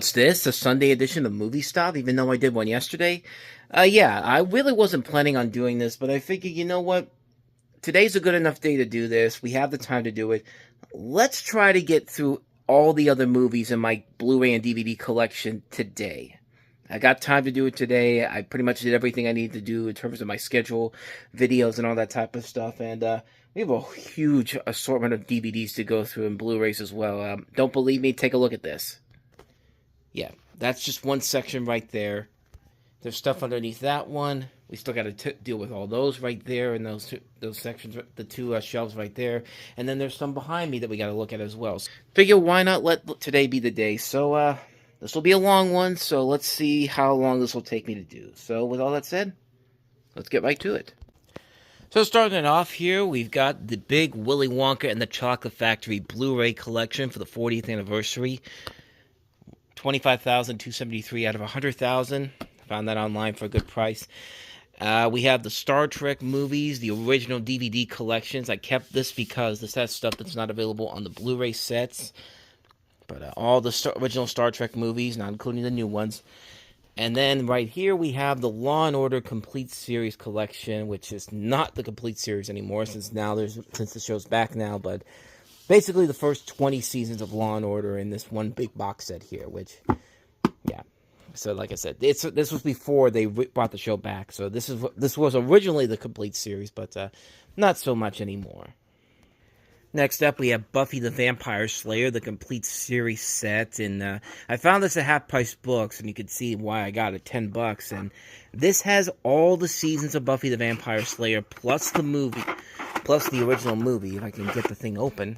What's this? A Sunday edition of Movie Stop, even though I did one yesterday? Yeah, I really wasn't planning on doing this, but I figured, you know what? Today's a good enough day to do this. We have the time to do it. Let's try to get through all the other movies in my Blu-ray and DVD collection today. I got time to do it today. I pretty much did everything I need to do in terms of my schedule, videos, and all that type of stuff. And we have a huge assortment of DVDs to go through and Blu-rays as well. Don't believe me? Take a look at this. Yeah, that's just one section right there. There's stuff underneath that one. We still got to deal with all those right there and those sections, the two shelves right there. And then there's some behind me that we got to look at as well. So figure why not let today be the day. So this will be a long one, so let's see how long this will take me to do. So with all that said, let's get right to it. So starting off here, we've got the big Willy Wonka and the Chocolate Factory Blu-ray collection for the 40th anniversary. 25,273 out of 100,000. Found that online for a good price. We have the Star Trek movies, the original DVD collections. I kept this because this has stuff that's not available on the Blu-ray sets. But all the original Star Trek movies, not including the new ones. And then right here we have the Law & Order Complete Series collection, which is not the Complete Series anymore since the show's back now, but basically the first 20 seasons of Law & Order in this one big box set here, which, yeah. So like I said, this was before they brought the show back. So this was originally the Complete Series, but not so much anymore. Next up, we have Buffy the Vampire Slayer, the Complete Series set. And I found this at Half Price Books, and you can see why I got it, $10. And this has all the seasons of Buffy the Vampire Slayer, plus the movie, plus the original movie, if I can get the thing open.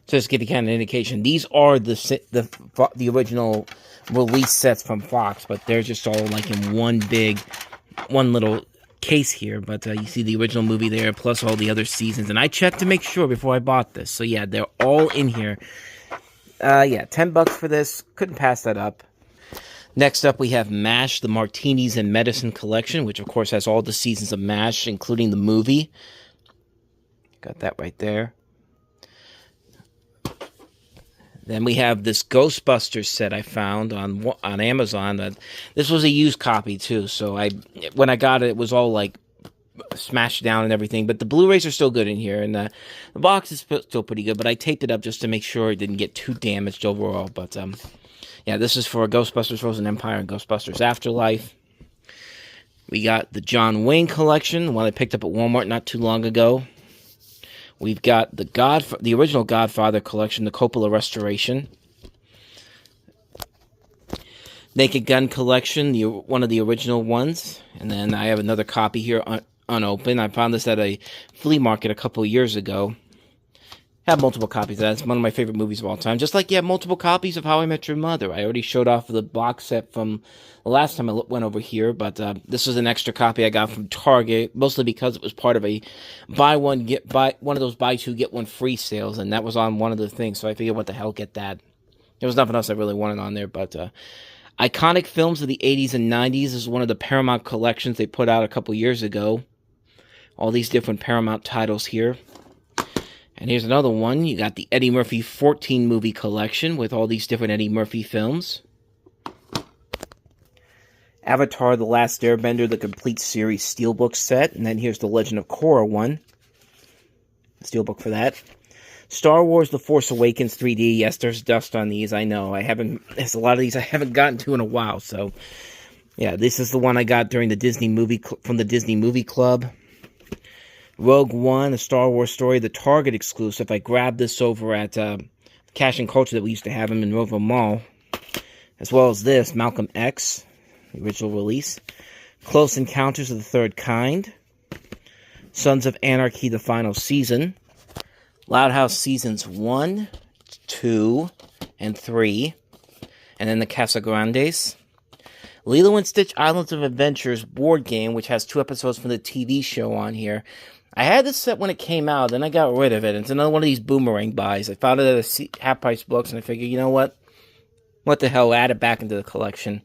So just to give you kind of an indication, these are the original release sets from Fox, but they're just all like in one little case here. But you see the original movie there, plus all the other seasons. And I checked to make sure before I bought this. So yeah, they're all in here. Yeah, $10 for this. Couldn't pass that up. Next up, we have MASH, the Martinis and Medicine collection, which of course has all the seasons of MASH, including the movie. Got that right there. Then we have this Ghostbusters set I found on Amazon. This was a used copy too, so when I got it, it was all like smashed down and everything. But the Blu-rays are still good in here, and the box is still pretty good. But I taped it up just to make sure it didn't get too damaged overall. But yeah, this is for Ghostbusters Frozen Empire and Ghostbusters Afterlife. We got the John Wayne collection, the one I picked up at Walmart not too long ago. We've got the original Godfather collection, the Coppola restoration. Naked Gun collection, one of the original ones. And then I have another copy here unopened. I found this at a flea market a couple of years ago. I have multiple copies of that. It's one of my favorite movies of all time. Just like you have multiple copies of How I Met Your Mother. I already showed off the box set from the last time I went over here, but this was an extra copy I got from Target, mostly because it was part of a one of those buy two get one free sales, and that was on one of the things. So I figured, what the hell, get that. There was nothing else I really wanted on there, but iconic films of the 80s and 90s is one of the Paramount collections they put out a couple years ago. All these different Paramount titles here. And here's another one. You got the Eddie Murphy 14 movie collection with all these different Eddie Murphy films. Avatar: The Last Airbender, the Complete Series Steelbook set. And then here's the Legend of Korra one. Steelbook for that. Star Wars: The Force Awakens 3D. Yes, there's dust on these, I know. There's a lot of these I haven't gotten to in a while. So, yeah, this is the one I got during the Disney movie from the Disney Movie Club. Rogue One, a Star Wars story, the Target exclusive. I grabbed this over at Cash and Culture that we used to have in Monroeville Mall. As well as this, Malcolm X, the original release. Close Encounters of the Third Kind. Sons of Anarchy, the final season. Loud House Seasons 1, 2, and 3. And then the Casagrandes. Lilo and Stitch Islands of Adventures board game, which has 2 episodes from the TV show on here. I had this set when it came out, then I got rid of it. It's another one of these boomerang buys. I found it at a Half Price Books, and I figured, you know what? What the hell? Add it back into the collection.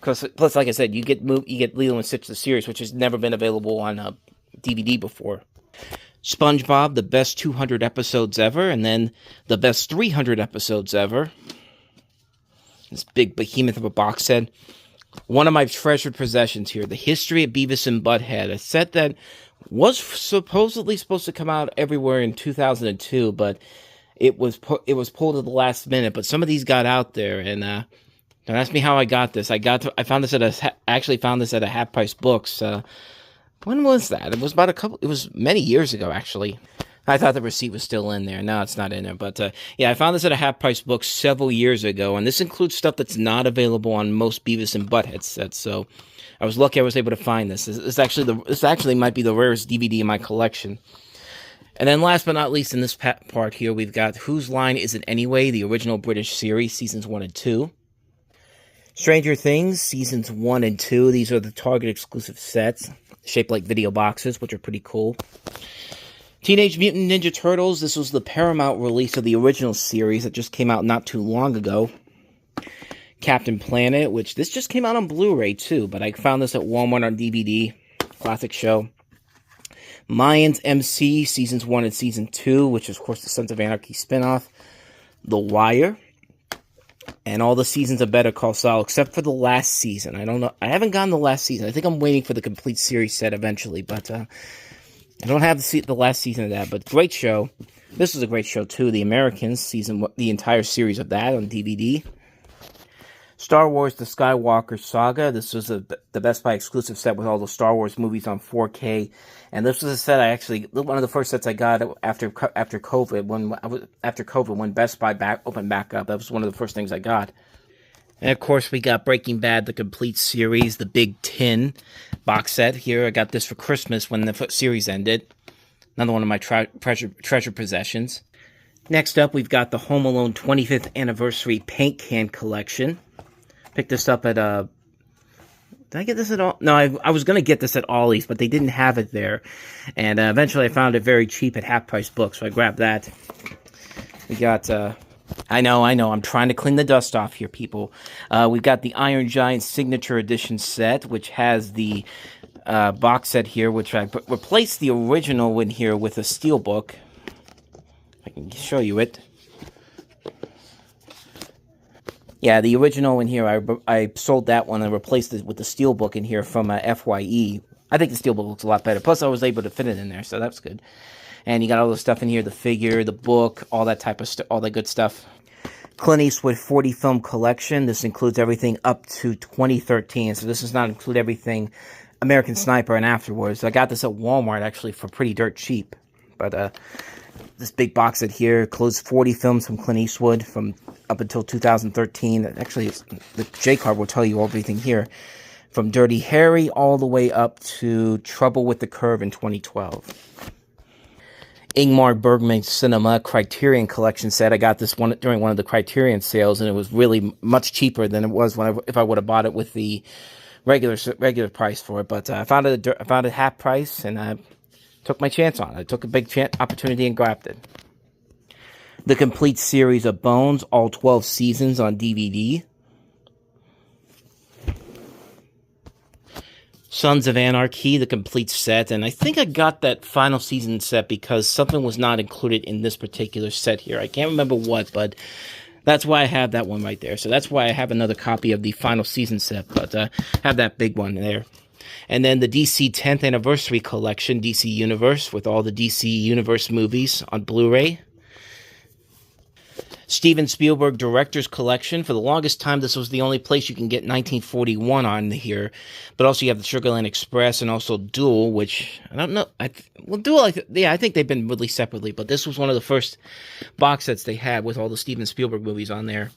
Plus, like I said, you get Lilo and Stitch the series, which has never been available on DVD before. SpongeBob, the best 200 episodes ever, and then the best 300 episodes ever. This big behemoth of a box set. One of my treasured possessions here, The History of Beavis and Butthead, a set that was supposedly supposed to come out everywhere in 2002, but it was pulled at the last minute. But some of these got out there, and don't ask me how I got this. I found this at a Half Price Books. When was that? It was it was many years ago, actually. I thought the receipt was still in there. No, it's not in there. But yeah, I found this at a Half Price Book several years ago, and this includes stuff that's not available on most Beavis and Butthead sets. So I was lucky I was able to find this. This actually might be the rarest DVD in my collection. And then last but not least in this part here, we've got Whose Line Is It Anyway? The original British series, seasons 1 and 2. Stranger Things, seasons 1 and 2. These are the Target exclusive sets, shaped like video boxes, which are pretty cool. Teenage Mutant Ninja Turtles. This was the Paramount release of the original series that just came out not too long ago. Captain Planet, which this just came out on Blu-ray too, but I found this at Walmart on DVD. Classic show. Mayans MC, seasons 1 and season 2, which is, of course, the Sons of Anarchy spinoff. The Wire. And all the seasons of Better Call Saul, except for the last season. I don't know. I haven't gotten the last season. I think I'm waiting for the complete series set eventually, but I don't have the last season of that, but great show. This is a great show, too. The Americans, the entire series of that on DVD. Star Wars The Skywalker Saga. This was the Best Buy exclusive set with all the Star Wars movies on 4K. And this was a set one of the first sets I got after COVID, when Best Buy opened back up. That was one of the first things I got. And, of course, we got Breaking Bad, the complete series, the Big Tin box set here. I got this for Christmas when the series ended. Another one of my treasure possessions. Next up, we've got the Home Alone 25th Anniversary Paint Can Collection. Picked this up at, did I get this at all? No, I was going to get this at Ollie's, but they didn't have it there. And eventually I found it very cheap at Half Price Books, so I grabbed that. We got... I know, I'm trying to clean the dust off here, people. We've got the Iron Giant Signature Edition set, which has the box set here, which I replaced the original in here with a steelbook. I can show you it. Yeah, the original in here, I sold that one and replaced it with the steelbook in here from FYE. I think the steelbook looks a lot better. Plus, I was able to fit it in there, so that's good. And you got all the stuff in here, the figure, the book, all that type of stuff, all that good stuff. Clint Eastwood 40 film collection. This includes everything up to 2013. So this does not include everything American Sniper and afterwards. I got this at Walmart, actually, for pretty dirt cheap. But this big box set here includes 40 films from Clint Eastwood from up until 2013. Actually, the J card will tell you everything here. From Dirty Harry all the way up to Trouble with the Curve in 2012. Ingmar Bergman's Cinema Criterion Collection set. I got this one during one of the Criterion sales, and it was really much cheaper than it was if I would have bought it with the regular price for it. But I found it at half price, and I took my chance on it. I took a big opportunity and grabbed it. The complete series of Bones, all 12 seasons on DVD. Sons of Anarchy, the complete set, and I think I got that final season set because something was not included in this particular set here. I can't remember what, but that's why I have that one right there. So that's why I have another copy of the final season set, but I have that big one there. And then the DC 10th Anniversary Collection, DC Universe, with all the DC Universe movies on Blu-ray. Steven Spielberg Director's Collection. For the longest time, this was the only place you can get 1941 on here. But also you have the Sugarland Express and also Duel, which, I don't know. Duel, I think they've been released separately. But this was one of the first box sets they had with all the Steven Spielberg movies on there.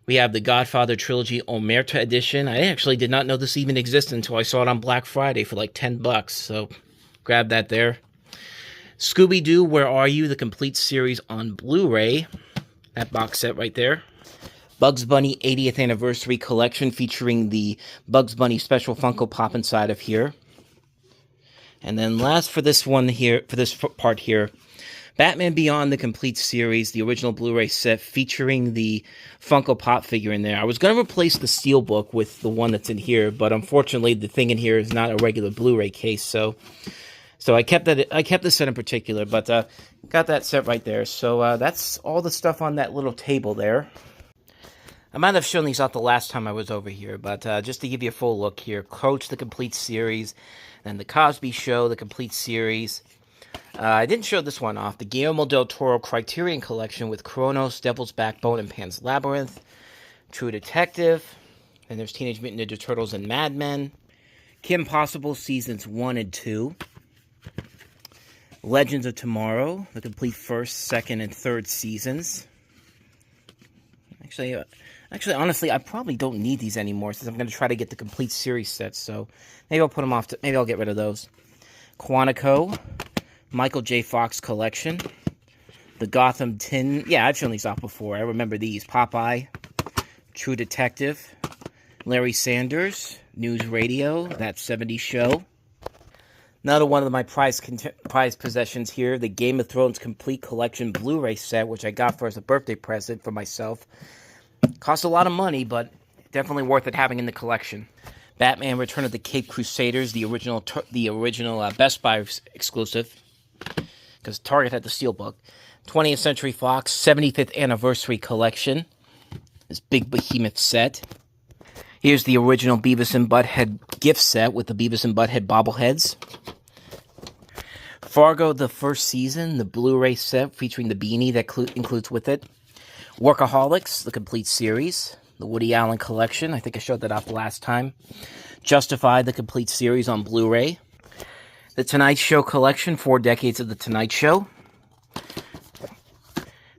We have the Godfather Trilogy Omerta Edition. I actually did not know this even existed until I saw it on Black Friday for like $10. So, grab that there. Scooby-Doo, Where Are You? The complete series on Blu-ray. That box set right there. Bugs Bunny 80th Anniversary Collection featuring the Bugs Bunny Special Funko Pop inside of here. And then last for this one here, for this part here, Batman Beyond the complete series, the original Blu-ray set featuring the Funko Pop figure in there. I was going to replace the Steelbook with the one that's in here, but unfortunately the thing in here is not a regular Blu-ray case, so I kept this set in particular, but got that set right there. So that's all the stuff on that little table there. I might have shown these out the last time I was over here, but just to give you a full look here, Coach, the complete series, then The Cosby Show, the complete series. I didn't show this one off. The Guillermo del Toro Criterion Collection with Kronos, Devil's Backbone, and Pan's Labyrinth. True Detective. Then there's Teenage Mutant Ninja Turtles and Mad Men. Kim Possible Seasons 1 and 2. Legends of Tomorrow, the complete first, second, and third seasons. Actually, honestly, I probably don't need these anymore since I'm going to try to get the complete series sets. So maybe I'll put them off. Maybe I'll get rid of those. Quantico, Michael J. Fox Collection, the Gotham Tin. Yeah, I've shown these off before. I remember these. Popeye, True Detective, Larry Sanders, News Radio, That 70s Show. Another one of my prized possessions here, the Game of Thrones Complete Collection Blu-ray set, which I got for as a birthday present for myself. Cost a lot of money, but definitely worth it having in the collection. Batman Return of the Caped Crusaders, the original Best Buy exclusive, because Target had the Steelbook. 20th Century Fox 75th Anniversary Collection, this big behemoth set. Here's the original Beavis and Butthead gift set with the Beavis and Butthead bobbleheads. Fargo, the first season, the Blu-ray set featuring the beanie that includes with it. Workaholics, the complete series. The Woody Allen collection. I think I showed that off the last time. Justified, the complete series on Blu-ray. The Tonight Show collection, 4 decades of The Tonight Show.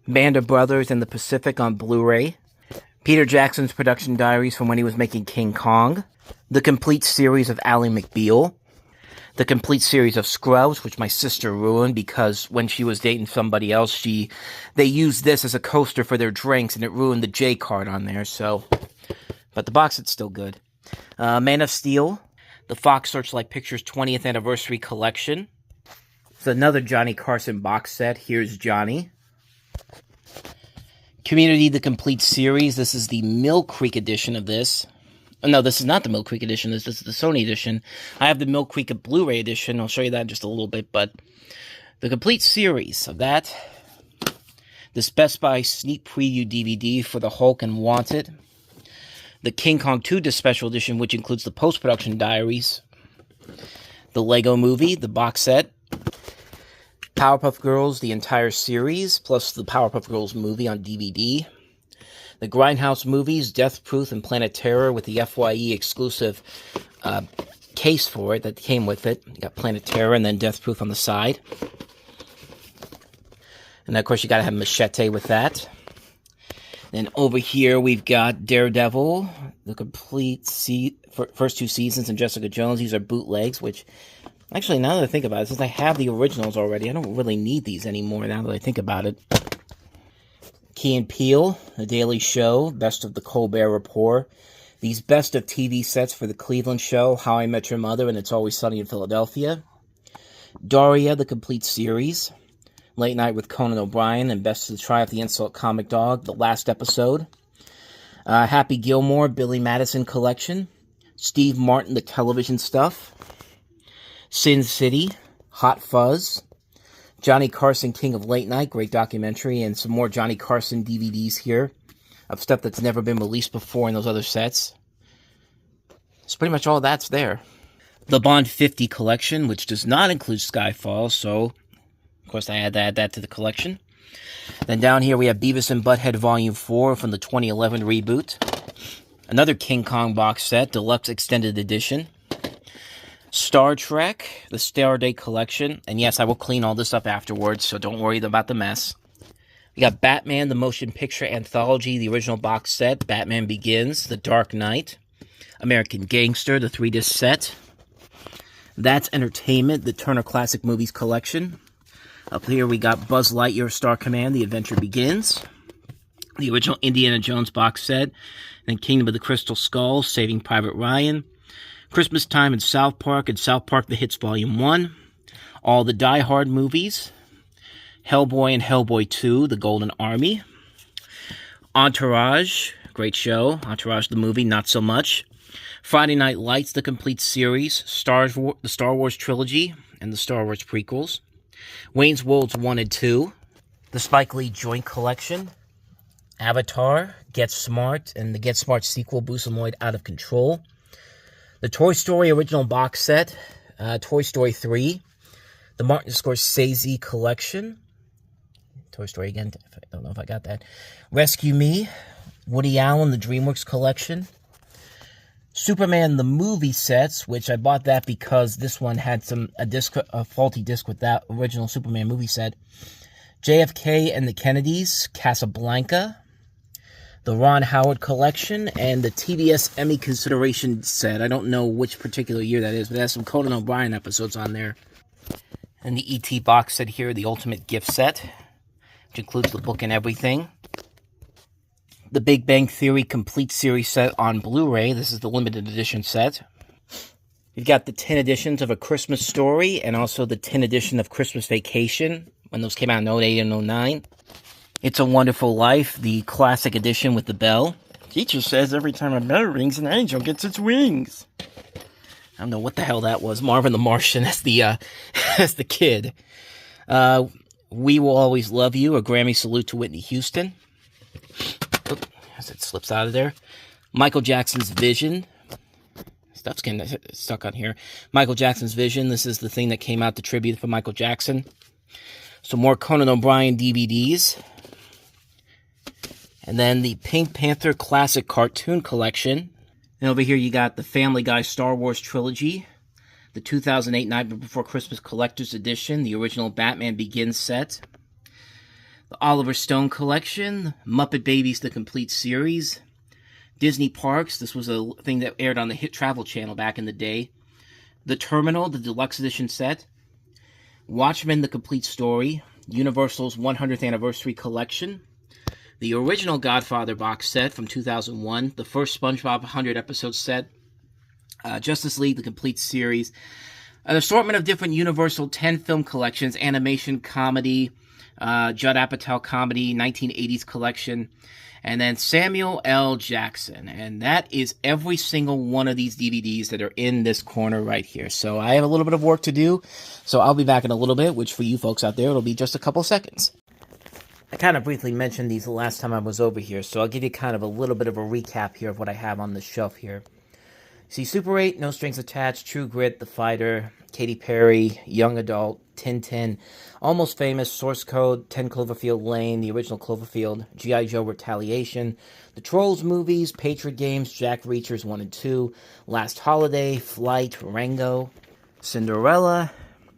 Band of Brothers and the Pacific on Blu-ray. Peter Jackson's production diaries from when he was making King Kong. The complete series of Ally McBeal. The complete series of Scrubs, which my sister ruined because when she was dating somebody else, they used this as a coaster for their drinks, and it ruined the J card on there, so. But the box set's still good. Man of Steel, the Fox Searchlight Pictures 20th Anniversary Collection. It's another Johnny Carson box set. Here's Johnny. Community, the complete series. This is the Mill Creek edition of this. No, this is not the Mill Creek edition. This is the Sony edition. I have the Mill Creek Blu-ray edition. I'll show you that in just a little bit. But the complete series of that. This Best Buy sneak preview DVD for the Hulk and Wanted. The King Kong 2 Special Edition, which includes the post-production diaries. The Lego Movie, the box set. Powerpuff Girls, the entire series, plus the Powerpuff Girls movie on DVD. The Grindhouse movies, Death Proof and Planet Terror with the FYE exclusive case for it that came with it. You got Planet Terror and then Death Proof on the side. And, of course, you got to have Machete with that. Then over here, we've got Daredevil, the complete first 2 seasons, and Jessica Jones. These are bootlegs, which, actually, now that I think about it, since I have the originals already, I don't really need these anymore now that I think about it. Key and Peele, The Daily Show, Best of the Colbert Report. These Best of TV sets for The Cleveland Show, How I Met Your Mother, and It's Always Sunny in Philadelphia. Daria, the complete series. Late Night with Conan O'Brien, and Best of the Triumph the Insult Comic Dog, the last episode. Happy Gilmore, Billy Madison Collection. Steve Martin, the television stuff. Sin City, Hot Fuzz. Johnny Carson, King of Late Night, great documentary, and some more Johnny Carson DVDs here of stuff that's never been released before in those other sets. So pretty much all that's there. The Bond 50 collection, which does not include Skyfall, so of course I had to add that to the collection. Then down here we have Beavis and Butthead Volume 4 from the 2011 reboot. Another King Kong box set, Deluxe Extended Edition. Star Trek, the Stardate Collection. And yes, I will clean all this up afterwards, so don't worry about the mess. We got Batman, the Motion Picture Anthology, the original box set. Batman Begins, The Dark Knight. American Gangster, the 3-disc set. That's Entertainment, the Turner Classic Movies Collection. Up here we got Buzz Lightyear, Star Command, The Adventure Begins. The original Indiana Jones box set. And then Kingdom of the Crystal Skull, Saving Private Ryan. Christmas Time in South Park, and South Park The Hits Volume 1. All the Die Hard movies. Hellboy and Hellboy 2, The Golden Army. Entourage, great show. Entourage the movie, not so much. Friday Night Lights, the complete series. The Star Wars trilogy, and the Star Wars prequels. Wayne's World 1 and 2. The Spike Lee Joint Collection. Avatar, Get Smart, and the Get Smart sequel, Boosamoid Out of Control. The Toy Story original box set, Toy Story 3. The Martin Scorsese collection. Toy Story again, I don't know if I got that. Rescue Me, Woody Allen, the DreamWorks collection. Superman the movie sets, which I bought that because this one had a faulty disc with that original Superman movie set. JFK and the Kennedys, Casablanca, the Ron Howard collection, and the TBS Emmy consideration set. I don't know which particular year that is, but it has some Conan O'Brien episodes on there. And the E.T. box set here, the Ultimate Gift Set, which includes the book and everything. The Big Bang Theory Complete Series set on Blu-ray. This is the limited edition set. You've got the 10 editions of A Christmas Story and also the 10 edition of Christmas Vacation, when those came out in 08 and 09. It's a Wonderful Life, the classic edition with the bell. Teacher says every time a bell rings, an angel gets its wings. I don't know what the hell that was. Marvin the Martian as the as the kid. We Will Always Love You, a Grammy salute to Whitney Houston. Oop, as it slips out of there. Michael Jackson's Vision. Stuff's getting stuck on here. Michael Jackson's Vision. This is the thing that came out, the tribute for Michael Jackson. Some more Conan O'Brien DVDs. And then the Pink Panther Classic Cartoon Collection. And over here you got the Family Guy Star Wars Trilogy. The 2008 Nightmare Before Christmas Collector's Edition. The original Batman Begins set. The Oliver Stone Collection, Muppet Babies, the complete series, Disney Parks, this was a thing that aired on the Hit Travel Channel back in the day, The Terminal, the deluxe edition set, Watchmen, the complete story, Universal's 100th Anniversary Collection, the original Godfather box set from 2001, the first SpongeBob 100 episode set, Justice League, the complete series, an assortment of different Universal 10 film collections, animation, comedy, Judd Apatow comedy, 1980s collection, and then Samuel L. Jackson. And that is every single one of these DVDs that are in this corner right here. So I have a little bit of work to do, so I'll be back in a little bit, which for you folks out there, it'll be just a couple seconds. I kind of briefly mentioned these the last time I was over here, so I'll give you kind of a little bit of a recap here of what I have on the shelf here. See, Super 8, No Strings Attached, True Grit, The Fighter, Katy Perry, Young Adult, Tintin, Almost Famous, Source Code, 10 Cloverfield Lane, the original Cloverfield, G.I. Joe Retaliation, The Trolls movies, Patriot Games, Jack Reachers 1 and 2, Last Holiday, Flight, Rango, Cinderella,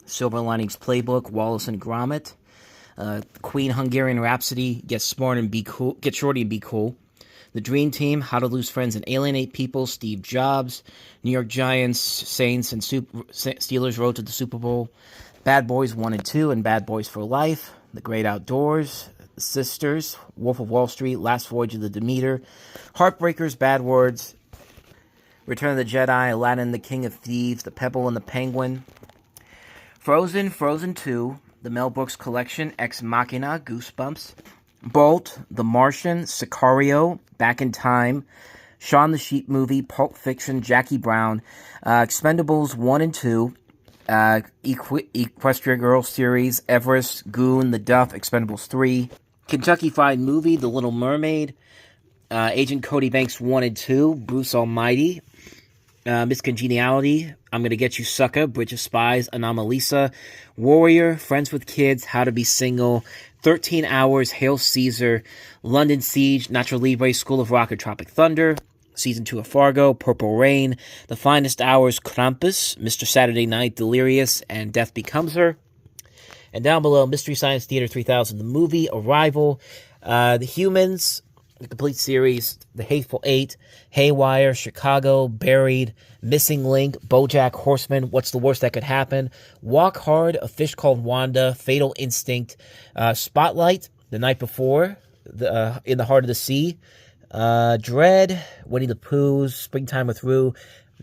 Silver Linings Playbook, Wallace and Gromit, Queen Hungarian Rhapsody, Get Smart and Be Cool, Get Shorty and Be Cool, The Dream Team, How to Lose Friends and Alienate People, Steve Jobs, New York Giants, Saints and Steelers Road to the Super Bowl, Bad Boys 1 and 2 and Bad Boys for Life, The Great Outdoors, The Sisters, Wolf of Wall Street, Last Voyage of the Demeter, Heartbreakers, Bad Words, Return of the Jedi, Aladdin, The King of Thieves, The Pebble and the Penguin, Frozen, Frozen 2, The Mel Brooks Collection, Ex Machina, Goosebumps, Bolt, The Martian, Sicario, Back in Time, Shaun the Sheep movie, Pulp Fiction, Jackie Brown, Expendables 1 and 2, Equestria Girls series, Everest, Goon, The Duff, Expendables 3, Kentucky Fried Movie, The Little Mermaid, Agent Cody Banks 1 and 2, Bruce Almighty, Miss Congeniality, I'm Gonna Get You Sucker, Bridge of Spies, Anomalisa, Warrior, Friends with Kids, How to Be Single, 13 Hours, Hail Caesar, London Siege, Nacho Libre, School of Rock and Tropic Thunder, Season 2 of Fargo, Purple Rain, The Finest Hours, Krampus, Mr. Saturday Night, Delirious, and Death Becomes Her. And down below, Mystery Science Theater 3000, the movie, Arrival, The Humans, the complete series, The Hateful Eight, Haywire, Chicago, Buried, Missing Link, BoJack Horseman, What's the Worst That Could Happen, Walk Hard, A Fish Called Wanda, Fatal Instinct, Spotlight, The Night Before, In the Heart of the Sea, Dread, Winnie the Pooh, Springtime with Rue,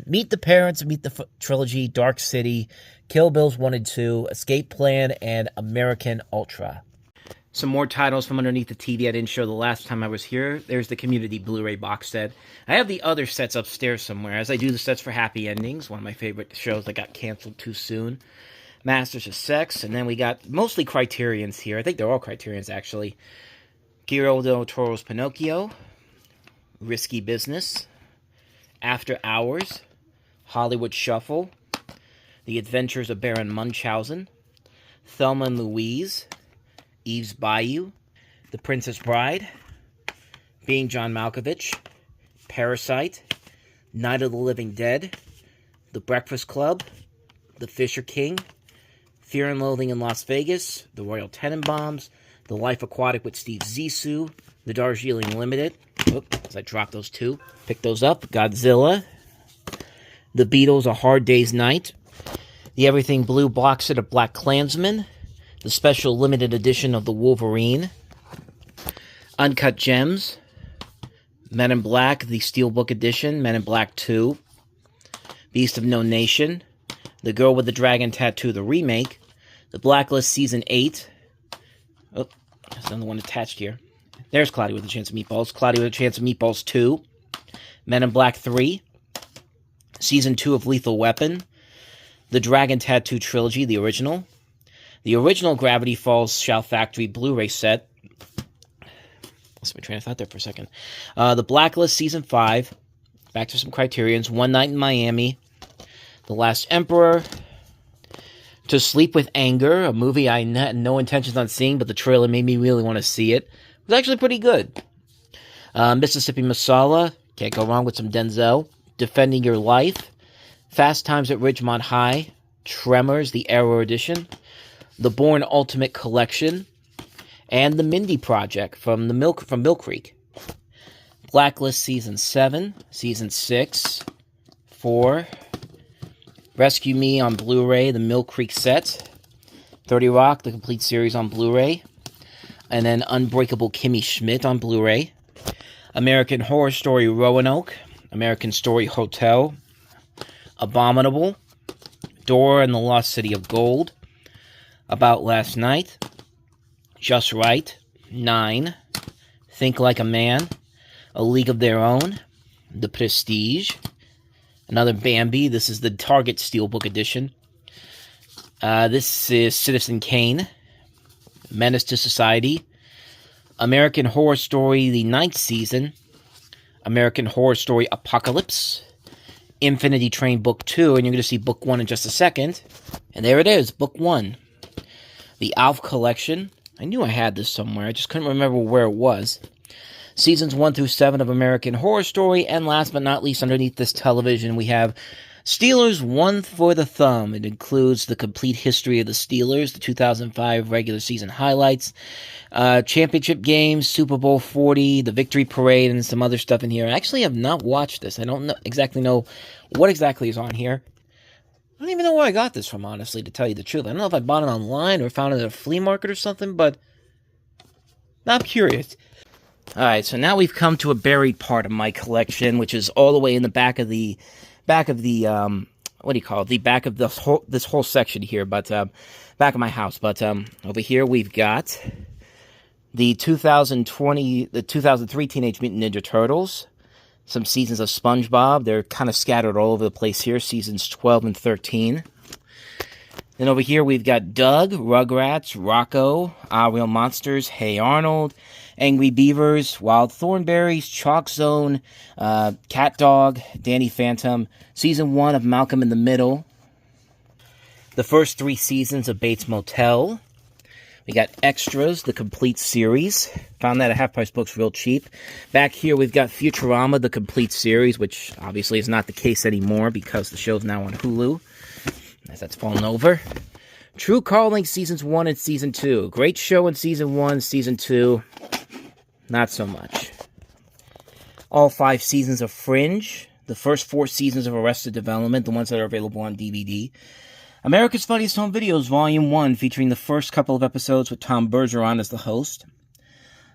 Meet the Parents, Meet the Trilogy, Dark City, Kill Bills 1 and 2, Escape Plan, and American Ultra. Some more titles from underneath the TV I didn't show the last time I was here. There's the Community Blu-ray box set. I have the other sets upstairs somewhere, as I do the sets for Happy Endings, one of my favorite shows that got canceled too soon. Masters of Sex, and then we got mostly Criterions here. I think they're all Criterions, actually. Guillermo del Toro's Pinocchio, Risky Business, After Hours, Hollywood Shuffle, The Adventures of Baron Munchausen, Thelma and Louise, Eve's Bayou, The Princess Bride, Being John Malkovich, Parasite, Night of the Living Dead, The Breakfast Club, The Fisher King, Fear and Loathing in Las Vegas, The Royal Tenenbaums, The Life Aquatic with Steve Zissou, The Darjeeling Limited. Oops, I dropped those two. Pick those up. Godzilla, The Beatles, A Hard Day's Night, the Everything Blue box set of Black Klansman, the special limited edition of The Wolverine, Uncut Gems, Men in Black, the Steelbook edition, Men in Black 2, Beast of No Nation, The Girl with the Dragon Tattoo, the remake, The Blacklist Season 8. Oh, there's another one attached here. There's Cloudy with a Chance of Meatballs. Cloudy with a Chance of Meatballs 2. Men in Black 3. Season 2 of Lethal Weapon. The Dragon Tattoo Trilogy, the original. The original Gravity Falls Shout Factory Blu-ray set. Lost my train of thought there for a second. The Blacklist Season 5. Back to some Criterions. One Night in Miami. The Last Emperor. To Sleep with Anger, a movie I had no intentions on seeing, but the trailer made me really want to see it. It was actually pretty good. Mississippi Masala, can't go wrong with some Denzel. Defending Your Life. Fast Times at Ridgemont High. Tremors, the Arrow Edition. The Bourne Ultimate Collection. And The Mindy Project from Mill Creek. Blacklist Season 7, Season 6, 4... Rescue Me on Blu-ray, the Mill Creek set. 30 Rock, the complete series on Blu-ray. And then Unbreakable Kimmy Schmidt on Blu-ray. American Horror Story Roanoke. American Story Hotel. Abominable. Dora and the Lost City of Gold. About Last Night. Just Right. 9. Think Like a Man. A League of Their Own. The Prestige. Another Bambi. This is the Target Steelbook edition. This is Citizen Kane. Menace to Society. American Horror Story, the 9th season. American Horror Story Apocalypse. Infinity Train Book 2. And you're going to see Book 1 in just a second. And there it is, Book 1. The Alf Collection. I knew I had this somewhere. I just couldn't remember where it was. Seasons 1 through 7 of American Horror Story, and last but not least, underneath this television, we have Steelers One for the Thumb. It includes the complete history of the Steelers, the 2005 regular season highlights, championship games, Super Bowl 40, the victory parade, and some other stuff in here. I actually have not watched this. I don't exactly know what exactly is on here. I don't even know where I got this from, honestly, to tell you the truth. I don't know if I bought it online or found it at a flea market or something, but I'm curious. Alright, so now we've come to a buried part of my collection, which is all the way in the back of the what do you call it? The back of this whole section here, but back of my house. But over here we've got the 2003 Teenage Mutant Ninja Turtles, some seasons of SpongeBob. They're kind of scattered all over the place here, seasons 12 and 13. Then over here we've got Doug, Rugrats, Rocco, Real Monsters, Hey Arnold, Angry Beavers, Wild Thornberries, Chalk Zone, Cat Dog, Danny Phantom, Season 1 of Malcolm in the Middle, the first 3 seasons of Bates Motel. We got Extras, the complete series. Found that at Half Price Books real cheap. Back here we've got Futurama, the complete series, which obviously is not the case anymore because the show's now on Hulu, as that's fallen over. True Calling Seasons 1 and Season 2. Great show in Season 1, Season 2, not so much. All 5 seasons of Fringe. The first 4 seasons of Arrested Development, the ones that are available on DVD. America's Funniest Home Videos, Volume 1, featuring the first couple of episodes with Tom Bergeron as the host.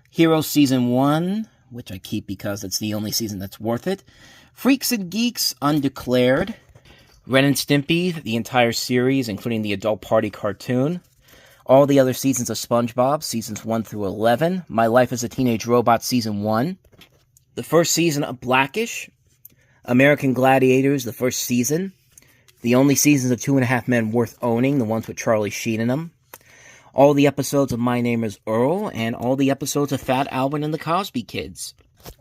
Heroes Season 1, which I keep because it's the only season that's worth it. Freaks and Geeks, Undeclared. Ren and Stimpy, the entire series, including the Adult Party cartoon. All the other seasons of SpongeBob, seasons 1 through 11. My Life as a Teenage Robot, Season 1. The first season of Blackish. American Gladiators, the first season. The only seasons of 2.5 Men worth owning, the ones with Charlie Sheen in them. all the episodes of My Name is Earl, and all the episodes of Fat Albert and the Cosby Kids.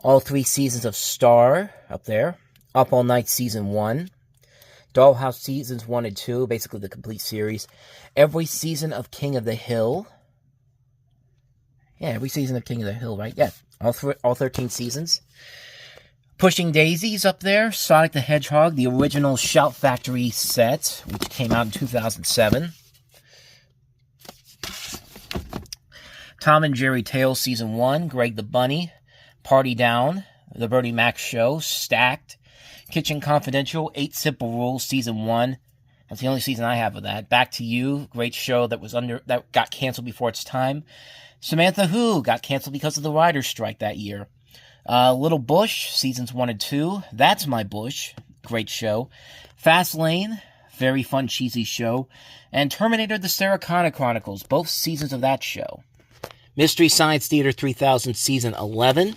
All 3 seasons of Star, up there. Up All Night Season 1. Dollhouse Seasons 1 and 2, basically the complete series. Every season of King of the Hill. Yeah, every season of King of the Hill, right? Yeah, all 13 seasons. Pushing Daisies up there. Sonic the Hedgehog, the original Shout Factory set, which came out in 2007. Tom and Jerry Tales Season 1, Greg the Bunny, Party Down, The Bernie Mac Show, Stacked, Kitchen Confidential, 8 Simple Rules Season 1. That's the only season I have of that. Back to You, great show that got canceled before its time. Samantha Who got canceled because of the writer's strike that year. Little Bush, Seasons 1 and 2. That's My Bush, great show. Fast Lane, very fun, cheesy show. And Terminator the Sarah Connor Chronicles, both seasons of that show. Mystery Science Theater 3000, Season 11.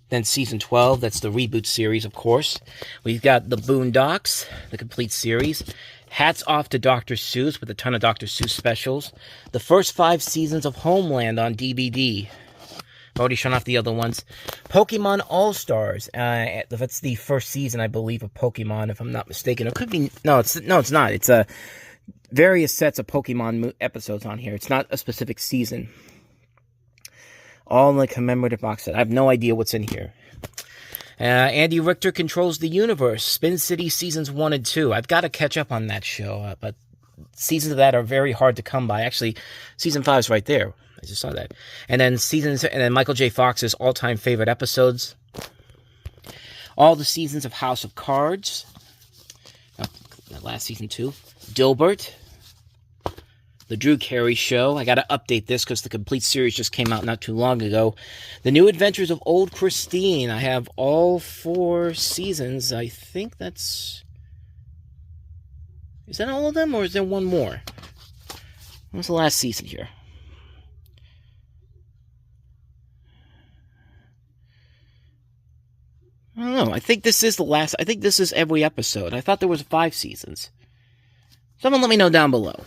Then Season 12, that's the reboot series, of course. We've got The Boondocks, the complete series. Hats Off to Dr. Seuss, with a ton of Dr. Seuss specials. The first 5 seasons of Homeland on DVD. I've already shown off the other ones. Pokemon All-Stars. That's the first season, I believe, of Pokemon, if I'm not mistaken. It could be... No, it's not. It's various sets of Pokemon episodes on here. It's not a specific season. All in the commemorative box set. I have no idea what's in here. Andy Richter Controls the Universe. Spin City Seasons 1 and 2. I've got to catch up on that show, but seasons of that are very hard to come by. Actually, Season 5 is right there. I just saw that. And then Michael J. Fox's all-time favorite episodes. All the seasons of House of Cards. Last season, too. Dilbert. The Drew Carey Show. I got to update this because the complete series just came out not too long ago. The New Adventures of Old Christine. I have all 4 seasons. I think that's... Is that all of them, or is there one more? What's the last season here? I don't know. I think this is the last... I think this is every episode. I thought there was 5 seasons. Someone let me know down below.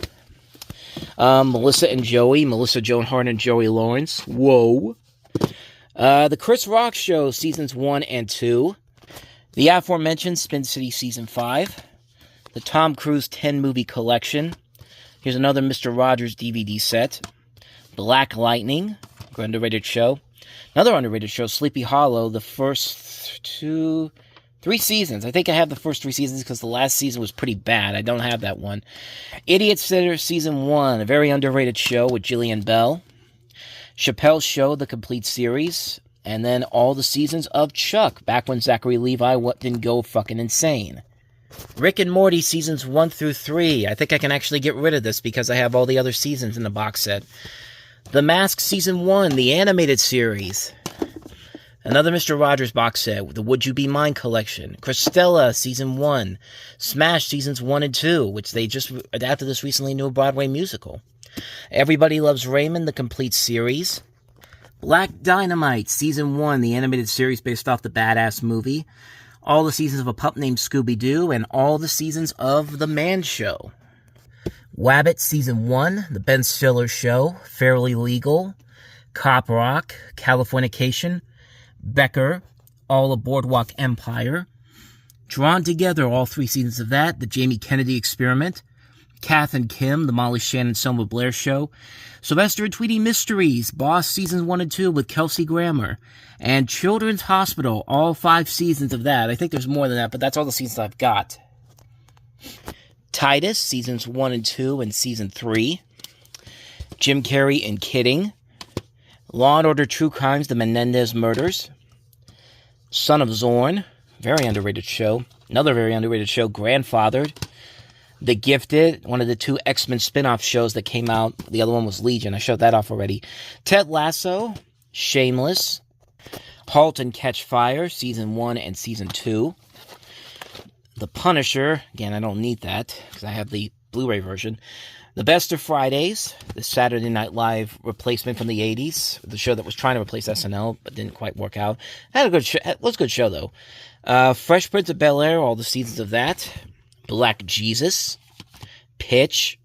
Melissa and Joey. Melissa Joan Hart and Joey Lawrence. Whoa. The Chris Rock Show, Seasons 1 and 2. The aforementioned Spin City Season 5. The Tom Cruise 10-movie collection. Here's another Mr. Rogers DVD set. Black Lightning, underrated show. Another underrated show, Sleepy Hollow, the first 3 seasons. I think I have the first 3 seasons because the last season was pretty bad. I don't have that one. Idiot Sitter Season 1, a very underrated show with Jillian Bell. Chappelle's Show, the complete series. And then all the seasons of Chuck, back when Zachary Levi didn't go fucking insane. Rick and Morty Seasons 1 through 3. I think I can actually get rid of this because I have all the other seasons in the box set. The Mask Season 1, the animated series. Another Mr. Rogers box set, the Would You Be Mine collection. Cristela, Season 1. Smash, Seasons 1 and 2, which they just adapted this recently into a Broadway musical. Everybody Loves Raymond, the complete series. Black Dynamite, Season 1, the animated series based off the Badass movie. All the seasons of A Pup Named Scooby-Doo, and all the seasons of The Man Show. Wabbit, Season 1, The Ben Stiller Show. Fairly Legal. Cop Rock, Californication. Becker, all of Boardwalk Empire. Drawn Together, all 3 seasons of that. The Jamie Kennedy Experiment. Kath and Kim, The Molly Shannon Selma Blair Show. Sylvester and Tweety Mysteries, Boss Seasons 1 and 2 with Kelsey Grammer. And Children's Hospital, all 5 seasons of that. I think there's more than that, but that's all the seasons I've got. Titus, Seasons 1 and 2 and Season 3. Jim Carrey and Kidding. Law & Order True Crimes, The Menendez Murders. Son of Zorn, very underrated show. Another very underrated show, Grandfathered. The Gifted, one of the 2 X-Men spin-off shows that came out. The other one was Legion. I showed that off already. Ted Lasso, Shameless. Halt and Catch Fire, Season 1 and Season 2. The Punisher, again, I don't need that because I have the Blu-ray version. The Best of Fridays, the Saturday Night Live replacement from the 80s, the show that was trying to replace SNL, but didn't quite work out. Had a good show. It was a good show, though. Fresh Prince of Bel-Air, all the seasons of that. Black Jesus. Pitch.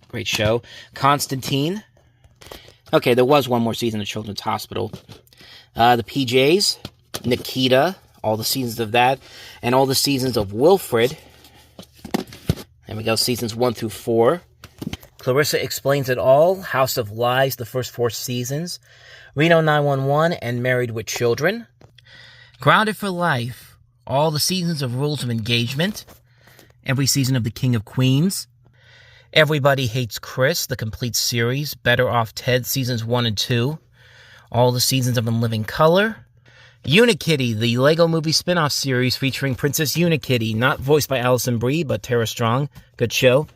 Great show. Constantine. Okay, there was one more season of Children's Hospital. The PJs. Nikita. All the seasons of that. And all the seasons of Wilfred. There we go. Seasons 1 through 4. Clarissa Explains It All. House of Lies. The first 4 seasons. Reno 911 and Married with Children. Grounded for Life. All the seasons of Rules of Engagement. Every season of The King of Queens. Everybody Hates Chris, the complete series. Better Off Ted, seasons 1 and 2. All the seasons of In Living Color. Unikitty, the Lego Movie spin-off series featuring Princess Unikitty. Not voiced by Alison Brie, but Tara Strong. Good show.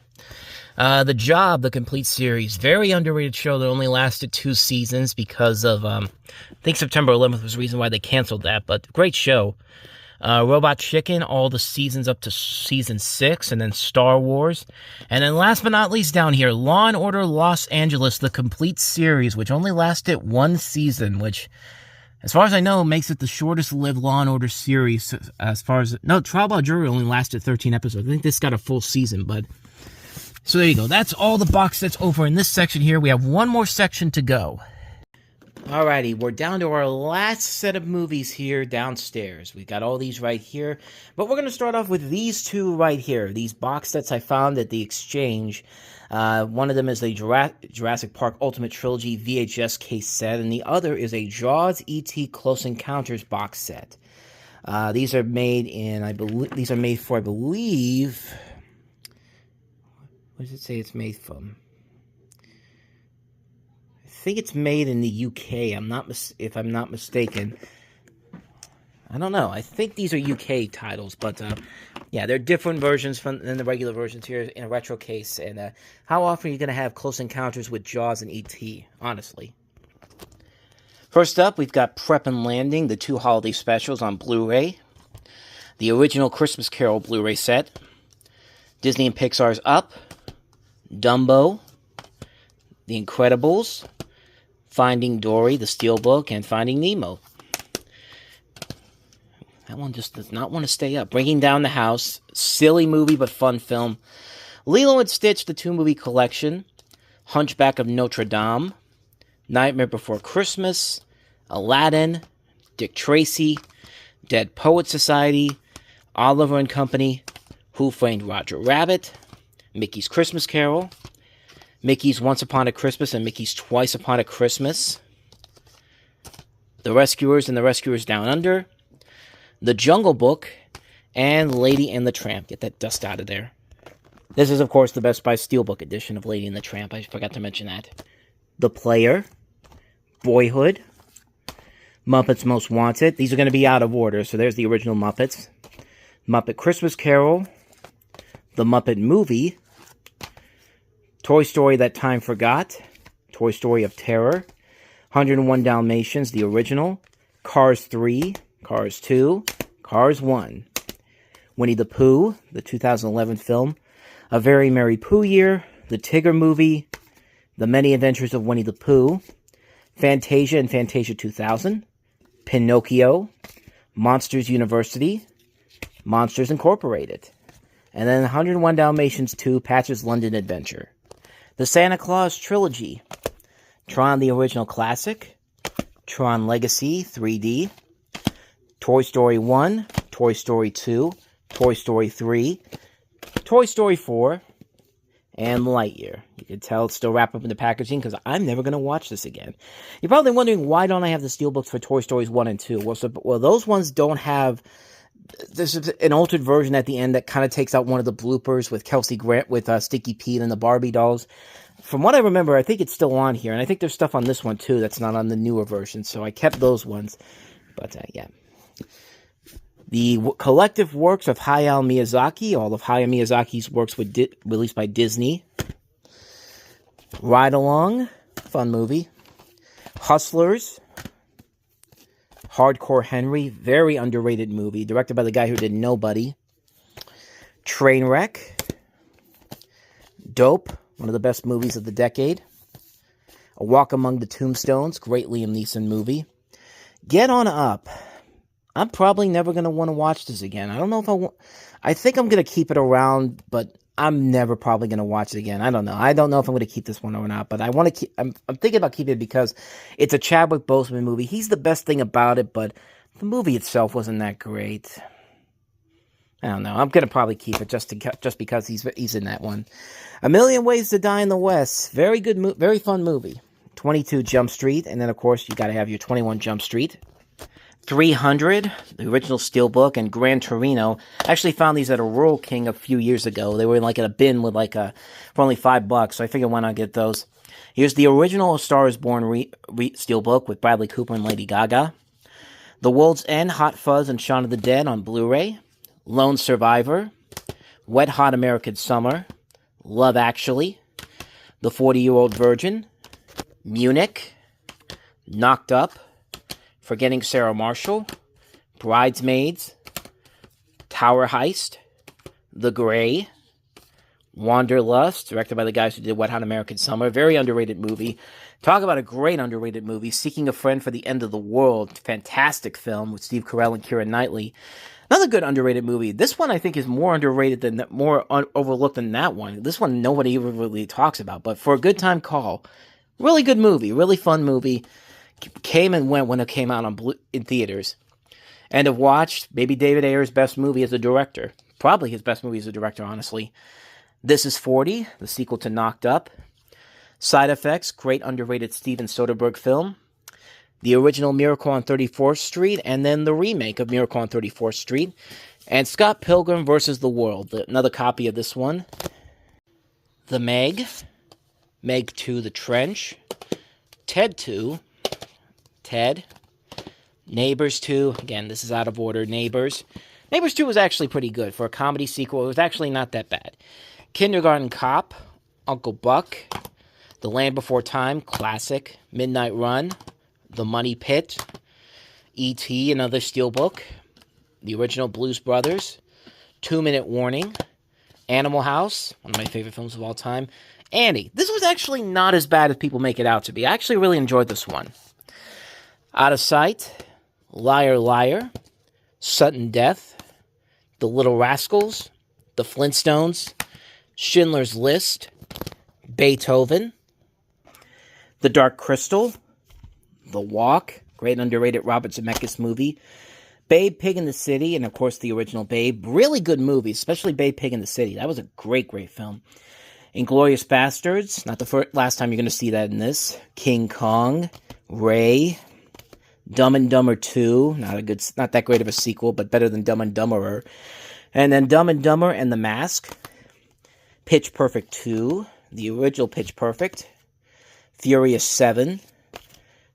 The Job, the complete series. Very underrated show that only lasted 2 seasons because of, I think September 11th was the reason why they canceled that, but great show. Robot Chicken, all the seasons up to season 6, and then Star Wars. And then last but not least down here, Law & Order Los Angeles, the complete series, which only lasted 1 season, which, as far as I know, makes it the shortest-lived Law & Order series as far as... No, Trial by Jury only lasted 13 episodes. I think this got a full season, but... So there you go. That's all the box sets over in this section here. We have one more section to go. Alrighty, we're down to our last set of movies here downstairs. We've got all these right here, but we're going to start off with these 2 right here. These box sets I found at the Exchange. One of them is the Jurassic Park Ultimate Trilogy VHS case set, and the other is a Jaws E.T. Close Encounters box set. These are made in, I believe, what does it say it's made from? I think it's made in the UK. If I'm not mistaken. I don't know. I think these are UK titles, but yeah, they're different versions than the regular versions here in a retro case. And how often are you going to have Close Encounters with Jaws and E.T., honestly? First up, we've got Prep and Landing, the 2 holiday specials on Blu-ray. The original Christmas Carol Blu-ray set. Disney and Pixar's Up. Dumbo. The Incredibles. Finding Dory, the Steelbook, and Finding Nemo. That one just does not want to stay up. Breaking Down the House, silly movie but fun film. Lilo and Stitch, the 2-movie collection. Hunchback of Notre Dame. Nightmare Before Christmas. Aladdin. Dick Tracy. Dead Poets Society. Oliver and Company. Who Framed Roger Rabbit. Mickey's Christmas Carol. Mickey's Once Upon a Christmas and Mickey's Twice Upon a Christmas. The Rescuers and the Rescuers Down Under. The Jungle Book. And Lady and the Tramp. Get that dust out of there. This is, of course, the Best Buy Steelbook edition of Lady and the Tramp. I forgot to mention that. The Player. Boyhood. Muppets Most Wanted. These are going to be out of order, so there's the original Muppets. Muppet Christmas Carol. The Muppet Movie. Toy Story That Time Forgot, Toy Story of Terror, 101 Dalmatians, the original, Cars 3, Cars 2, Cars 1, Winnie the Pooh, the 2011 film, A Very Merry Pooh Year, The Tigger Movie, The Many Adventures of Winnie the Pooh, Fantasia and Fantasia 2000, Pinocchio, Monsters University, Monsters Incorporated, and then 101 Dalmatians 2, Patch's London Adventure. The Santa Claus Trilogy. Tron the Original Classic. Tron Legacy 3D. Toy Story 1. Toy Story 2. Toy Story 3. Toy Story 4. And Lightyear. You can tell it's still wrapped up in the packaging because I'm never going to watch this again. You're probably wondering, why don't I have the steelbooks for Toy Stories 1 and 2? Well, those ones don't have... There's an altered version at the end that kind of takes out one of the bloopers with Kelsey Grant, with Sticky Pete and the Barbie dolls. From what I remember, I think it's still on here. And I think there's stuff on this one, too, that's not on the newer version. So I kept those ones. But, yeah. The collective works of Hayao Miyazaki. All of Hayao Miyazaki's works were released by Disney. Ride Along. Fun movie. Hustlers. Hardcore Henry, very underrated movie, directed by the guy who did Nobody. Trainwreck. Dope, one of the best movies of the decade. A Walk Among the Tombstones, great Liam Neeson movie. Get On Up. I'm probably never going to want to watch this again. I don't know if I think I'm going to keep it around, but I'm never probably going to watch it again. I don't know. I don't know if I'm going to keep this one or not, but I want to keep. I'm thinking about keeping it because it's a Chadwick Boseman movie. He's the best thing about it, but the movie itself wasn't that great. I don't know. I'm going to probably keep it just because he's in that one. A Million Ways to Die in the West. Very good, very fun movie. 22 Jump Street, and then of course you got to have your 21 Jump Street. 300, the original Steelbook, and Gran Torino. I actually found these at a Rural King a few years ago. They were like in a bin with for only $5, so I figured why not get those. Here's the original A Star Is Born Steelbook with Bradley Cooper and Lady Gaga. The World's End, Hot Fuzz, and Shaun of the Dead on Blu-ray. Lone Survivor. Wet Hot American Summer. Love Actually. The 40-Year-Old Virgin. Munich. Knocked Up. Forgetting Sarah Marshall, Bridesmaids, Tower Heist, The Grey, Wanderlust, directed by the guys who did Wet Hot American Summer. Very underrated movie. Talk about a great underrated movie. Seeking a Friend for the End of the World. Fantastic film with Steve Carell and Keira Knightley. Another good underrated movie. This one I think is more underrated more overlooked than that one. This one nobody really talks about, but for a good time call. Really good movie. Really fun movie. Came and went when it came out in theaters. And have watched maybe David Ayer's best movie as a director. Probably his best movie as a director, honestly. This Is 40, the sequel to Knocked Up. Side Effects, great underrated Steven Soderbergh film. The original Miracle on 34th Street, and then the remake of Miracle on 34th Street. And Scott Pilgrim vs. the World, another copy of this one. The Meg. Meg 2, The Trench. Ted 2. Ted. Neighbors 2. Again, this is out of order. Neighbors. Neighbors 2 was actually pretty good. For a comedy sequel, it was actually not that bad. Kindergarten Cop. Uncle Buck. The Land Before Time. Classic. Midnight Run. The Money Pit. E.T., another Steelbook. The original Blues Brothers. 2 Minute Warning. Animal House. One of my favorite films of all time. Annie. This was actually not as bad as people make it out to be. I actually really enjoyed this one. Out of Sight, Liar Liar, Sudden Death, The Little Rascals, The Flintstones, Schindler's List, Beethoven, The Dark Crystal, The Walk, great underrated Robert Zemeckis movie, Babe, Pig in the City, and of course the original Babe. Really good movie, especially Babe, Pig in the City. That was a great, great film. Inglourious Bastards, not the last time you're going to see that in this. King Kong, Ray, Dumb and Dumber 2, not that great of a sequel, but better than Dumb and Dumberer. And then Dumb and Dumber and The Mask, Pitch Perfect 2, the original Pitch Perfect, Furious 7,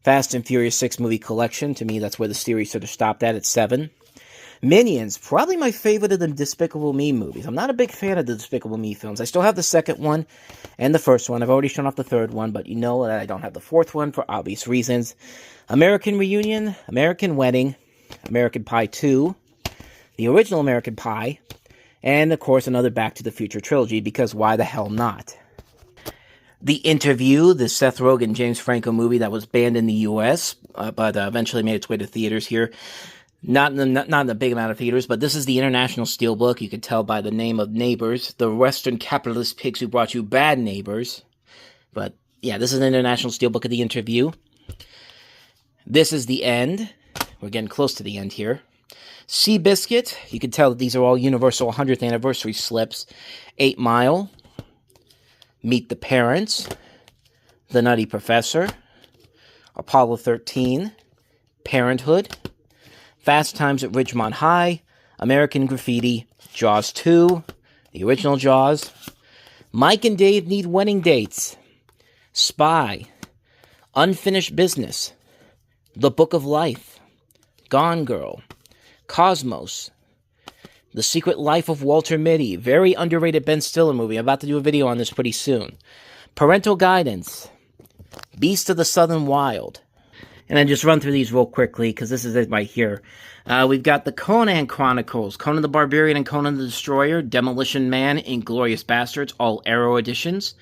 Fast and Furious 6 movie collection. To me, that's where the series sort of stopped at 7. Minions, probably my favorite of the Despicable Me movies. I'm not a big fan of the Despicable Me films. I still have the second one and the first one. I've already shown off the third one, but you know that I don't have the fourth one for obvious reasons. American Reunion, American Wedding, American Pie 2, the original American Pie, and of course another Back to the Future trilogy, because why the hell not? The Interview, the Seth Rogen, James Franco movie that was banned in the U.S., but eventually made its way to theaters here. Not in a big amount of theaters, but this is the International Steelbook. You can tell by the name of Neighbors, the Western capitalist pigs who brought you bad neighbors. But yeah, this is an International Steelbook of The Interview. This is the end. We're getting close to the end here. Seabiscuit. You can tell that these are all Universal 100th anniversary slips. 8 Mile. Meet the Parents. The Nutty Professor. Apollo 13. Parenthood. Fast Times at Ridgemont High. American Graffiti. Jaws 2. The original Jaws. Mike and Dave Need Wedding Dates. Spy. Unfinished Business. The Book of Life, Gone Girl, Cosmos, The Secret Life of Walter Mitty, very underrated Ben Stiller movie. I'm about to do a video on this pretty soon. Parental Guidance, Beast of the Southern Wild. And I just run through these real quickly because this is it right here. We've got the Conan Chronicles, Conan the Barbarian and Conan the Destroyer, Demolition Man, Inglourious Bastards, all Arrow editions.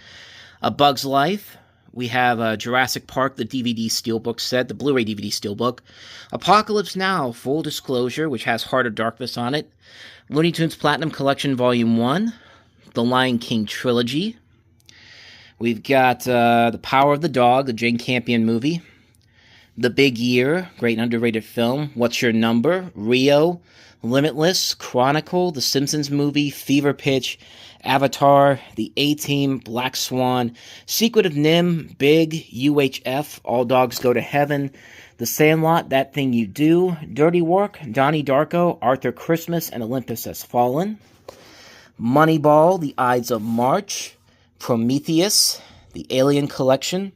A Bug's Life. We have Jurassic Park, the DVD Steelbook set, the Blu-ray DVD Steelbook. Apocalypse Now, Full Disclosure, which has Heart of Darkness on it. Looney Tunes Platinum Collection Volume 1. the Lion King trilogy. We've got The Power of the Dog, the Jane Campion movie. The Big Year, great underrated film. What's Your Number? Rio, Limitless, Chronicle, The Simpsons movie, Fever Pitch, Avatar, The A-Team, Black Swan, Secret of Nim, Big, UHF, All Dogs Go to Heaven, The Sandlot, That Thing You Do, Dirty Work, Donnie Darko, Arthur Christmas, and Olympus Has Fallen. Moneyball, The Ides of March, Prometheus, The Alien Collection,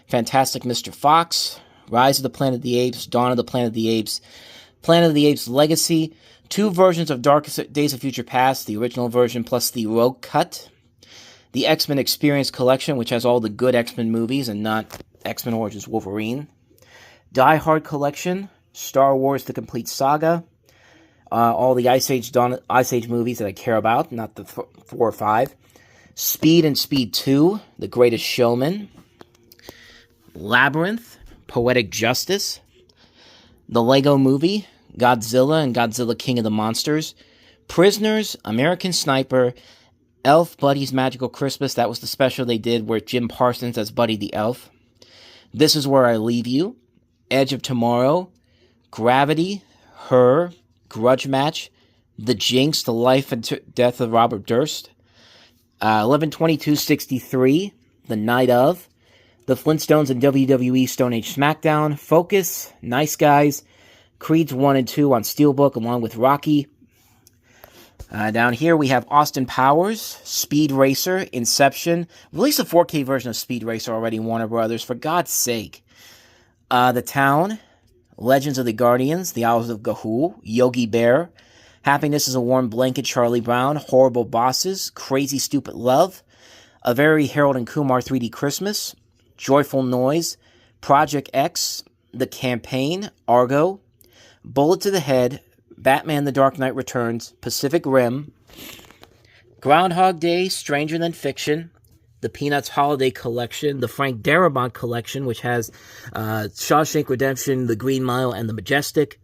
Fantastic Mr. Fox, Rise of the Planet of the Apes, Dawn of the Planet of the Apes Legacy, 2 versions of Darkest Days of Future Past, the original version plus the Rogue Cut, the X-Men Experience Collection, which has all the good X-Men movies and not X-Men Origins Wolverine, Die Hard Collection, Star Wars The Complete Saga, all the Ice Age movies that I care about, not the 4 or 5, Speed and Speed 2, The Greatest Showman, Labyrinth, Poetic Justice, The Lego Movie, Godzilla and Godzilla King of the Monsters, Prisoners, American Sniper, Elf, Buddy's Magical Christmas, that was the special they did where Jim Parsons as Buddy the Elf, This Is Where I Leave You, Edge of Tomorrow, Gravity, Her, Grudge Match, The Jinx, The Life and Death of Robert Durst, 11/22/63, The Night Of, The Flintstones and WWE Stone Age SmackDown, Focus, Nice Guys, Creeds 1 and 2 on Steelbook along with Rocky. Down here we have Austin Powers, Speed Racer, Inception. Release a 4K version of Speed Racer already, Warner Brothers, for God's sake. The Town, Legends of the Guardians, The Owls of Ga'Hoole, Yogi Bear, Happiness is a Warm Blanket, Charlie Brown, Horrible Bosses, Crazy Stupid Love, A Very Harold and Kumar 3D Christmas, Joyful Noise, Project X, The Campaign, Argo, Bullet to the Head, Batman The Dark Knight Returns, Pacific Rim, Groundhog Day, Stranger Than Fiction, the Peanuts Holiday Collection, the Frank Darabont Collection, which has Shawshank Redemption, The Green Mile, and The Majestic,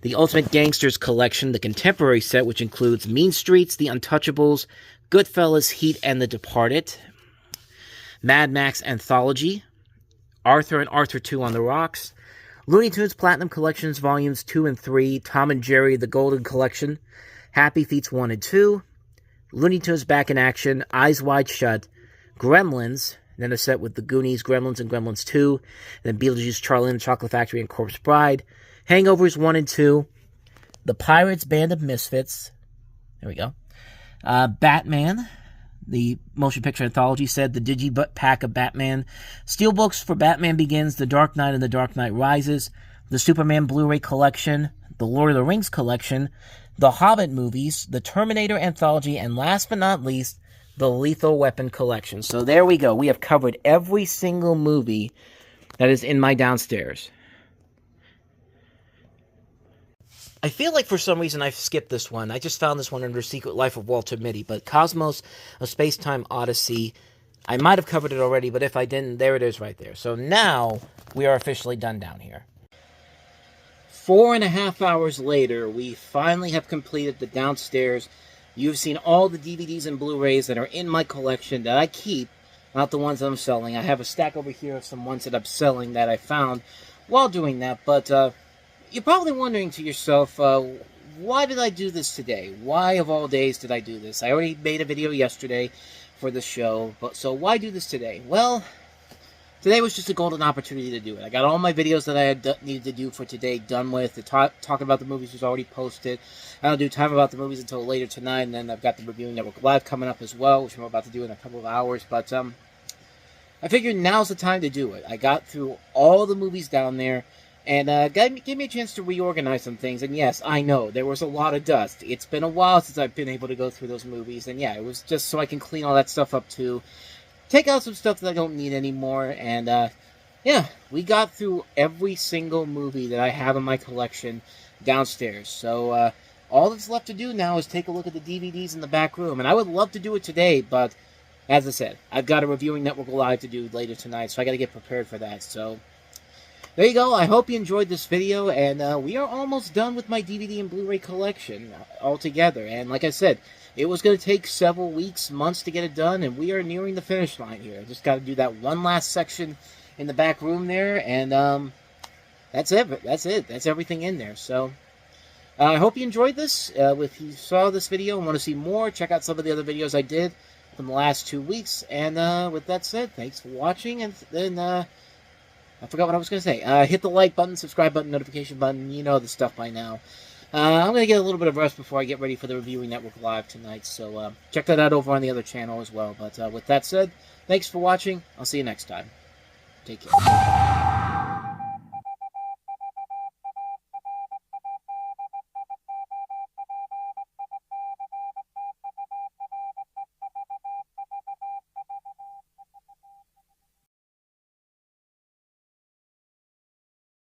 the Ultimate Gangsters Collection, the Contemporary set, which includes Mean Streets, The Untouchables, Goodfellas, Heat, and The Departed, Mad Max Anthology, Arthur and Arthur 2 on the Rocks, Looney Tunes Platinum Collections Volumes 2 and 3, Tom and Jerry The Golden Collection, Happy Feets 1 and 2, Looney Tunes Back in Action, Eyes Wide Shut, Gremlins, then a set with The Goonies, Gremlins, and Gremlins 2, then Beetlejuice, Charlie and the Chocolate Factory, and Corpse Bride, Hangovers 1 and 2, The Pirates Band of Misfits, there we go, Batman, the motion picture anthology set, the Digipack of Batman, Steelbooks for Batman Begins, The Dark Knight and The Dark Knight Rises, the Superman Blu-ray Collection, the Lord of the Rings Collection, the Hobbit movies, the Terminator Anthology, and last but not least, the Lethal Weapon Collection. So there we go. We have covered every single movie that is in my downstairs. I feel like for some reason I've skipped this one. I just found this one under Secret Life of Walter Mitty. But Cosmos, A Space-Time Odyssey, I might have covered it already, but if I didn't, there it is right there. So now we are officially done down here. 4.5 hours later, we finally have completed the downstairs. You've seen all the DVDs and Blu-rays that are in my collection that I keep, not the ones that I'm selling. I have a stack over here of some ones that I'm selling that I found while doing that, but you're probably wondering to yourself, why did I do this today? Why, of all days, did I do this? I already made a video yesterday for the show, but so why do this today? Well, today was just a golden opportunity to do it. I got all my videos that I had needed to do for today done with. The talk about the movies was already posted. I don't do time about the movies until later tonight, and then I've got the Reviewing Network Live coming up as well, which I'm about to do in a couple of hours, but I figured now's the time to do it. I got through all the movies down there, and gave me a chance to reorganize some things. And yes, I know, there was a lot of dust. It's been a while since I've been able to go through those movies. And yeah, it was just so I can clean all that stuff up too. Take out some stuff that I don't need anymore. And yeah, we got through every single movie that I have in my collection downstairs. So all that's left to do now is take a look at the DVDs in the back room. And I would love to do it today, but as I said, I've got a Reviewing Network Live to do later tonight. So I got to get prepared for that. So there you go. I hope you enjoyed this video, and we are almost done with my DVD and Blu-ray collection altogether. And like I said, it was going to take several weeks, months to get it done, and we are nearing the finish line here. Just got to do that one last section in the back room there, and that's it. That's everything in there. So I hope you enjoyed this. If you saw this video and want to see more, check out some of the other videos I did from the last 2 weeks. And with that said, thanks for watching, and then I forgot what I was going to say. Hit the like button, subscribe button, notification button. You know the stuff by now. I'm going to get a little bit of rest before I get ready for the Reviewing Network Live tonight. So check that out over on the other channel as well. But with that said, thanks for watching. I'll see you next time. Take care.